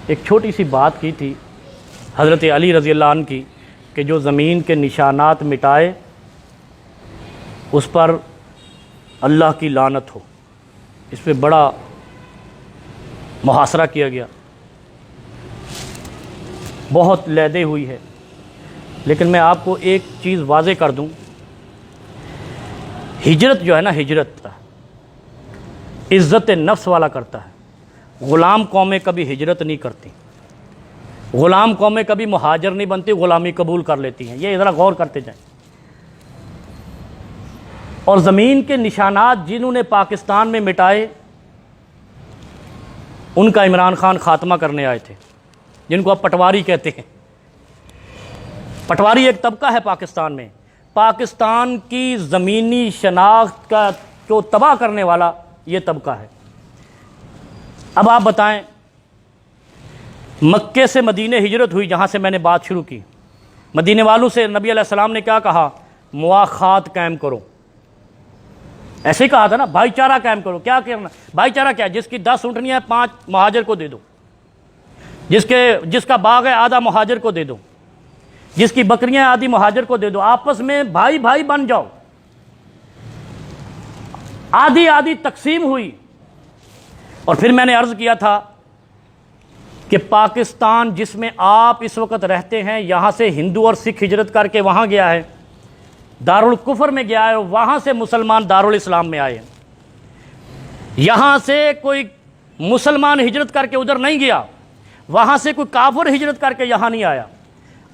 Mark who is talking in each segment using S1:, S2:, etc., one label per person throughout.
S1: ایک چھوٹی سی بات کی تھی حضرت علی رضی اللہ عنہ کی کہ جو زمین کے نشانات مٹائے اس پر اللہ کی لعنت ہو. اس پہ بڑا محاصرہ کیا گیا, بہت لیدے ہوئی ہے. لیکن میں آپ کو ایک چیز واضح کر دوں, ہجرت جو ہے نا, ہجرت عزت نفس والا کرتا ہے. غلام قومیں کبھی ہجرت نہیں کرتی, غلام قومیں کبھی مہاجر نہیں بنتی, غلامی قبول کر لیتی ہیں. یہ ذرا غور کرتے جائیں. اور زمین کے نشانات جنہوں نے پاکستان میں مٹائے ان کا عمران خان خاتمہ کرنے آئے تھے, جن کو اب پٹواری کہتے ہیں. پٹواری ایک طبقہ ہے پاکستان میں, پاکستان کی زمینی شناخت کا جو تباہ کرنے والا یہ طبقہ ہے. اب آپ بتائیں, مکے سے مدینے ہجرت ہوئی, جہاں سے میں نے بات شروع کی. مدینے والوں سے نبی علیہ السلام نے کیا کہا؟ مواخات قائم کرو. ایسے ہی کہا تھا نا, بھائی چارہ قائم کرو. کیا کرنا بھائی چارہ؟ کیا؟ جس کی 10 اونٹنیاں ہیں 5 مہاجر کو دے دو, جس کا باغ ہے آدھا مہاجر کو دے دو, جس کی بکریاں آدھی مہاجر کو دے دو. آپس میں بھائی بھائی بن جاؤ. آدھی آدھی تقسیم ہوئی. اور پھر میں نے عرض کیا تھا کہ پاکستان جس میں آپ اس وقت رہتے ہیں, یہاں سے ہندو اور سکھ ہجرت کر کے وہاں گیا ہے, دارالکفر میں گیا ہے, اور وہاں سے مسلمان دارالاسلام میں آئے ہیں. یہاں سے کوئی مسلمان ہجرت کر کے ادھر نہیں گیا, وہاں سے کوئی کافر ہجرت کر کے یہاں نہیں آیا.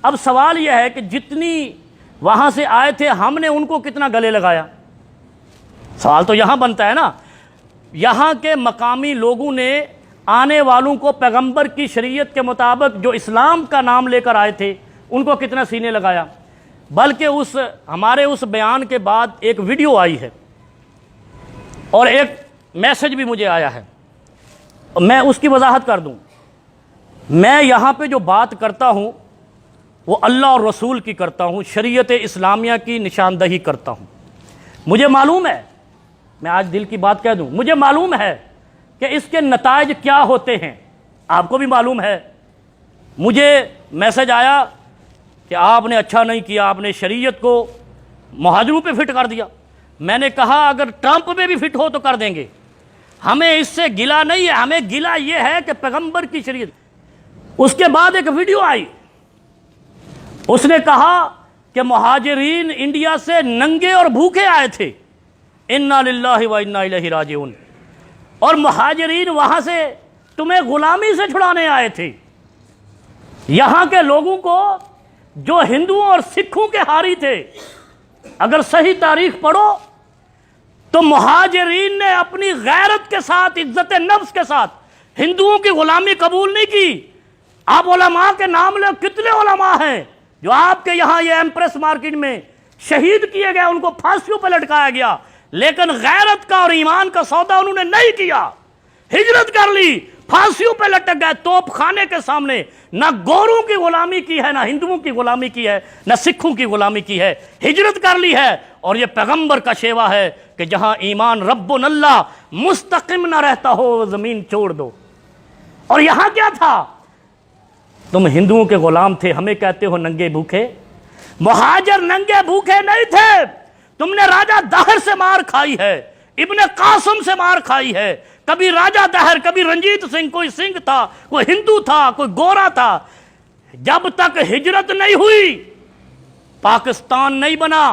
S1: اب سوال یہ ہے کہ جتنی وہاں سے آئے تھے ہم نے ان کو کتنا گلے لگایا؟ سوال تو یہاں بنتا ہے نا. یہاں کے مقامی لوگوں نے آنے والوں کو پیغمبر کی شریعت کے مطابق جو اسلام کا نام لے کر آئے تھے ان کو کتنا سینے لگایا. بلکہ ہمارے اس بیان کے بعد ایک ویڈیو آئی ہے اور ایک میسج بھی مجھے آیا ہے, میں اس کی وضاحت کر دوں. میں یہاں پہ جو بات کرتا ہوں وہ اللہ اور رسول کی کرتا ہوں, شریعت اسلامیہ کی نشاندہی کرتا ہوں. مجھے معلوم ہے, میں آج دل کی بات کہہ دوں, مجھے معلوم ہے کہ اس کے نتائج کیا ہوتے ہیں. آپ کو بھی معلوم ہے. مجھے میسج آیا کہ آپ نے اچھا نہیں کیا, آپ نے شریعت کو مہاجروں پہ فٹ کر دیا. میں نے کہا اگر ٹرمپ پہ بھی فٹ ہو تو کر دیں گے, ہمیں اس سے گلہ نہیں ہے. ہمیں گلہ یہ ہے کہ پیغمبر کی شریعت. اس کے بعد ایک ویڈیو آئی, اس نے کہا کہ مہاجرین انڈیا سے ننگے اور بھوکے آئے تھے, انا للہ و انا الیہ راجعون, اور مہاجرین وہاں سے تمہیں غلامی سے چھڑانے آئے تھے. یہاں کے لوگوں کو جو ہندوؤں اور سکھوں کے ہاری تھے, اگر صحیح تاریخ پڑھو تو مہاجرین نے اپنی غیرت کے ساتھ, عزت نفس کے ساتھ ہندوؤں کی غلامی قبول نہیں کی. آپ علماء کے نام لے, کتنے علماء ہیں جو آپ کے یہاں یہ ایمپریس مارکیٹ میں شہید کیے گئے, ان کو پھانسیوں پہ لٹکایا گیا, لیکن غیرت کا اور ایمان کا سودا انہوں نے نہیں کیا. ہجرت کر لی, پھانسیوں پہ لٹک گئے توپ خانے کے سامنے. نہ گوروں کی غلامی کی ہے, نہ ہندوؤں کی غلامی کی ہے, نہ سکھوں کی غلامی کی ہے, ہجرت کر لی ہے. اور یہ پیغمبر کا شیوا ہے کہ جہاں ایمان رب اللہ مستقم نہ رہتا ہو وہ زمین چھوڑ دو. اور یہاں کیا تھا؟ تم ہندوؤں کے غلام تھے, ہمیں کہتے ہو ننگے بھوکے. مہاجر ننگے بھوکے نہیں تھے. تم نے راجہ دہر سے مار کھائی ہے, ابن قاسم سے مار کھائی ہے. کبھی راجہ دہر, کبھی رنجیت سنگھ, کوئی سنگھ تھا, کوئی ہندو تھا, کوئی گورا تھا. جب تک ہجرت نہیں ہوئی پاکستان نہیں بنا.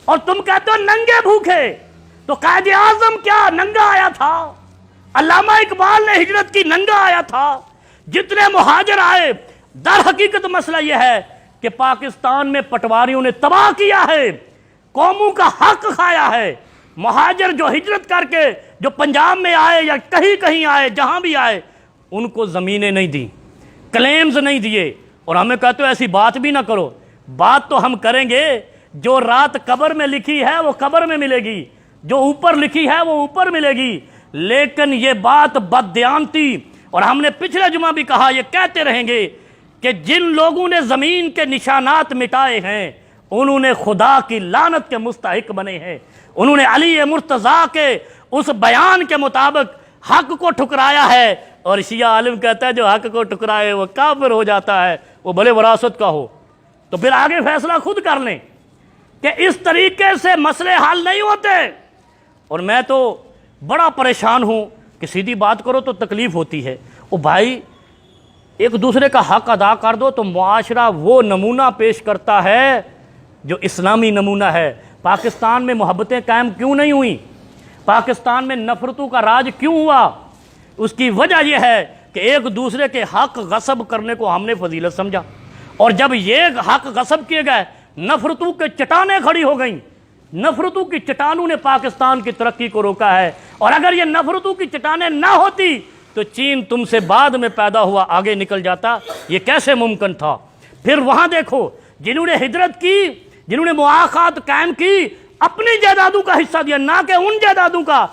S1: اور تم کہتے ہو ننگے بھوکے, تو قائد اعظم کیا ننگا آیا تھا؟ علامہ اقبال نے ہجرت کی, ننگا آیا تھا. جتنے مہاجر آئے, در حقیقت مسئلہ یہ ہے کہ پاکستان میں پٹواریوں نے تباہ کیا ہے, قوموں کا حق کھایا ہے. مہاجر جو ہجرت کر کے جو پنجاب میں آئے یا کہیں کہیں آئے, جہاں بھی آئے, ان کو زمینیں نہیں دیں, کلیمز نہیں دیے. اور ہمیں کہتے ہو ایسی بات بھی نہ کرو. بات تو ہم کریں گے, جو رات قبر میں لکھی ہے وہ قبر میں ملے گی, جو اوپر لکھی ہے وہ اوپر ملے گی. لیکن یہ بات بددیانتی, اور ہم نے پچھلے جمعہ بھی کہا, یہ کہتے رہیں گے کہ جن لوگوں نے زمین کے نشانات مٹائے ہیں انہوں نے خدا کی لعنت کے مستحق بنے ہیں. انہوں نے علی مرتضیٰ کے اس بیان کے مطابق حق کو ٹھکرایا ہے اور شیعہ عالم کہتا ہے جو حق کو ٹکرائے وہ کافر ہو جاتا ہے، وہ بھلے وراثت کا ہو۔ تو پھر آگے فیصلہ خود کر لیں کہ اس طریقے سے مسئلے حل نہیں ہوتے۔ اور میں تو بڑا پریشان ہوں کہ سیدھی بات کرو تو تکلیف ہوتی ہے۔ او بھائی، ایک دوسرے کا حق ادا کر دو تو معاشرہ وہ نمونہ پیش کرتا ہے جو اسلامی نمونہ ہے۔ پاکستان میں محبتیں قائم کیوں نہیں ہوئیں؟ پاکستان میں نفرتوں کا راج کیوں ہوا؟ اس کی وجہ یہ ہے کہ ایک دوسرے کے حق غصب کرنے کو ہم نے فضیلت سمجھا، اور جب یہ حق غصب کیے گئے نفرتوں کے چٹانیں کھڑی ہو گئیں۔ نفرتوں کی چٹانوں نے پاکستان کی ترقی کو روکا ہے، اور اگر یہ نفرتوں کی چٹانیں نہ ہوتی تو چین تم سے بعد میں پیدا ہوا آگے نکل جاتا۔ یہ کیسے ممکن تھا؟ پھر وہاں دیکھو، جنہوں نے ہجرت کی، جنہوں نے مواخات قائم کی، اپنی جائیدادوں کا حصہ دیا، نہ کہ ان جائیدادوں کا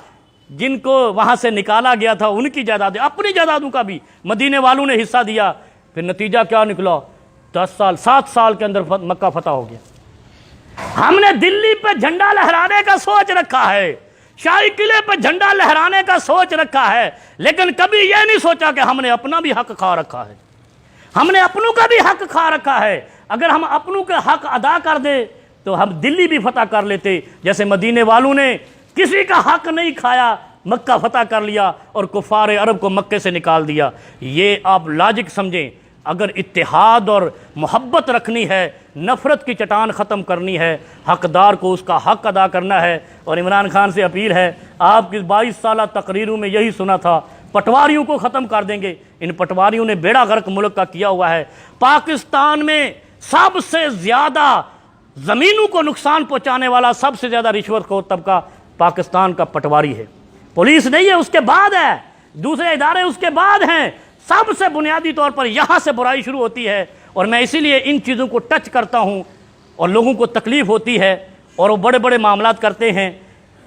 S1: جن کو وہاں سے نکالا گیا تھا ان کی جائیدادیں، اپنی جائیدادوں کا بھی مدینے والوں نے حصہ دیا۔ پھر نتیجہ کیا نکلا؟ 7 سال کے اندر مکہ فتح ہو گیا۔ ہم نے دلی پہ جھنڈا لہرانے کا سوچ رکھا ہے، شاہی قلعے پہ جھنڈا لہرانے کا سوچ رکھا ہے، لیکن کبھی یہ نہیں سوچا کہ ہم نے اپنا بھی حق کھا رکھا ہے، ہم نے اپنوں کا بھی حق کھا رکھا ہے۔ اگر ہم اپنوں کے حق ادا کر دیں تو ہم دلی بھی فتح کر لیتے، جیسے مدینے والوں نے کسی کا حق نہیں کھایا، مکہ فتح کر لیا اور کفار عرب کو مکے سے نکال دیا۔ یہ آپ لاجک سمجھیں، اگر اتحاد اور محبت رکھنی ہے، نفرت کی چٹان ختم کرنی ہے، حقدار کو اس کا حق ادا کرنا ہے۔ اور عمران خان سے اپیل ہے، آپ کی 22 سالہ تقریروں میں یہی سنا تھا، پٹواریوں کو ختم کر دیں گے۔ ان پٹواریوں نے بیڑا غرق ملک کا کیا ہوا ہے۔ پاکستان میں سب سے زیادہ زمینوں کو نقصان پہنچانے والا، سب سے زیادہ رشوت خور طبقہ پاکستان کا پٹواری ہے۔ پولیس نہیں ہے، اس کے بعد ہے، دوسرے ادارے اس کے بعد ہیں۔ سب سے بنیادی طور پر یہاں سے برائی شروع ہوتی ہے، اور میں اسی لیے ان چیزوں کو ٹچ کرتا ہوں، اور لوگوں کو تکلیف ہوتی ہے، اور وہ بڑے بڑے معاملات کرتے ہیں۔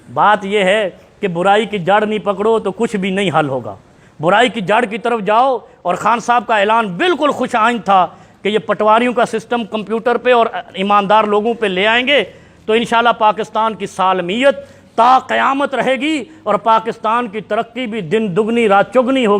S1: بات یہ ہے کہ برائی کی جڑ نہیں پکڑو تو کچھ بھی نہیں حل ہوگا۔ برائی کی جڑ کی طرف جاؤ، اور خان صاحب کا اعلان بالکل خوش آئند تھا کہ یہ پٹواریوں کا سسٹم کمپیوٹر پہ اور ایماندار لوگوں پہ لے آئیں گے تو انشاءاللہ پاکستان کی سالمیت تا قیامت رہے گی، اور پاکستان کی ترقی بھی دن دگنی رات چگنی ہوگی۔